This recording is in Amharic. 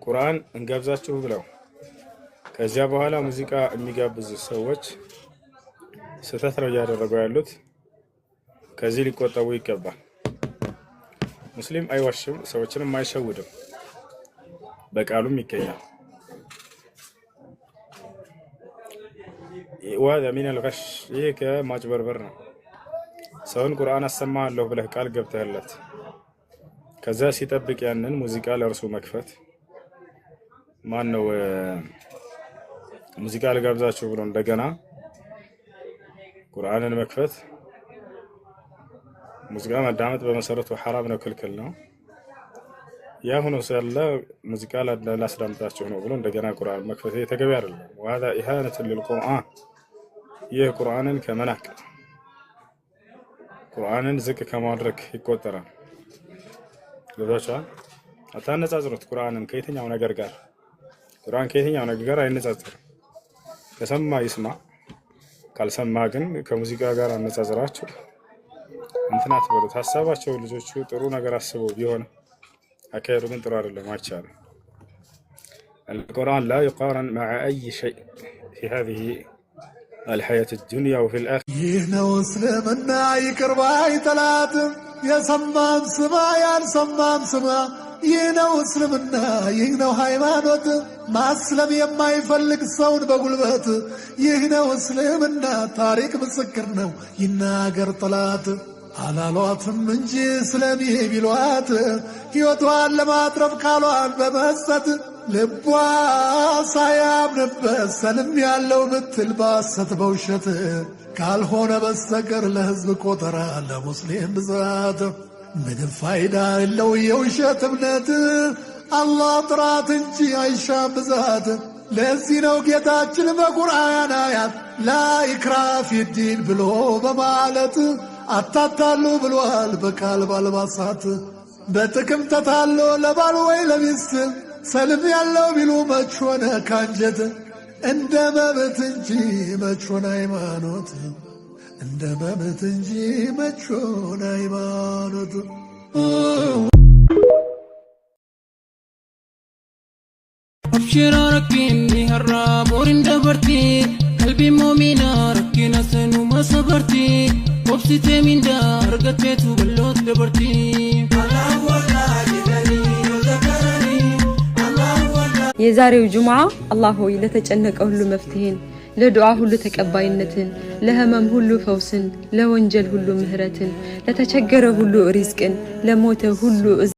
ቁርአን እንጋብዛችሁ ብለው ከዚያ በኋላ ሙዚቃ የሚጋብዙ ሰዎች ስህተት ነው ያደረጉ ያሉት። ከዚህ ሊቆጠቡ ይገባል። ሙስሊም አይዋሽም፣ ሰዎችንም አይሸውድም፣ በቃሉም ይገኛል። ወደ ሚነል ገሽ ይሄ ከማጭበርበር ነው። ሰውን ቁርአን አሰማሃለሁ ብለህ ቃል ገብተህለት ከዛ ሲጠብቅ ያንን ሙዚቃ ለእርሱ መክፈት ማን ነው ሙዚቃ ልጋብዛችሁ ብሎ እንደገና ቁርአንን መክፈት ሙዚቃ ማዳመጥ በመሰረቱ ሐራም ነው፣ ክልክል ነው። ያ ሆኖ ሳለ ሙዚቃ ላስዳምጣችሁ ነው ብሎ እንደገና ቁርአን መክፈት ተገቢ አይደለም። ወሃዳ ኢሃነቱ ሊልቁርአን ይህ ቁርአንን ከመናቅ ቁርአንን ዝቅ ከማድረግ ይቆጠራል። ለዛቻ አታነጻጽሩት ቁርአንን ከየትኛው ነገር ጋር። ቁርአን ከየትኛው ነገር ጋር አይነጻጽርም። ከሰማ ይስማ፣ ካልሰማ ግን ከሙዚቃ ጋር አነጻጽራችሁ እንትናት በሉት። ሐሳባቸው ልጆቹ ጥሩ ነገር አስበው ቢሆን አካሄዱ ግን ጥሩ አይደለም፣ አይቻልም። القرآن لا يقارن مع أي شيء في هذه الحياة الدنيا وفي الآخرة. يهنا وسلمنا يكرباي ثلاث يا سمام سما يا سمام سما يهنا وسلمنا يهنا ሃይማኖት ማስለም የማይፈልግ ሰውን በጉልበት ይህና ወስለምና ታሪክ ምስክር ነው ይናገር ጠላት አላሏትም እንጂ ስለኔ ቢሏት ሕይወቷን ለማትረፍ ቃሏን በመስጠት ልቧ ሳያምንበት ሰልም ያለው ምትል ባሰት በውሸት ካልሆነ በስተቀር ለሕዝብ ቆጠራ ለሙስሊም ብዛት ምንም ፋይዳ የለው የውሸት እምነት አላህ ጥራት እንጂ አይሻም ብዛት። ለዚህ ነው ጌታችን በቁርአን አያት ላኢክራሀ ፊዲን ብሎ በማለት አታታሉ ብሏል በቃል ባልባሳት። በጥቅም ተታሎ ለባል ወይ ለሚስት ሰልም ያለው ቢሉ መች ሆነ ካንጀት እንደ መብት እንጂ መች ሆነ ሃይማኖት እንደ መብት እንጂ መች ሆነ ሃይማኖት። أبشر ركني هالرابور اندبرتي قلبي مؤمنة ركنا سنو ما صبرتي وبستي من دار قتيت وبلوت دبرتي الله والله جدني وذكرني الله والله የዛሬው ጁምዓ አላህ ሆይ ለተጨነቀው ሁሉ መፍትሄን፣ ለዱዓ ሁሉ ተቀባይነትን፣ ለህመም ሁሉ ፈውስን፣ ለወንጀል ሁሉ ምህረትን፣ ለተቸገረ ሁሉ ሪዝቅን፣ ለሞተ ሁሉ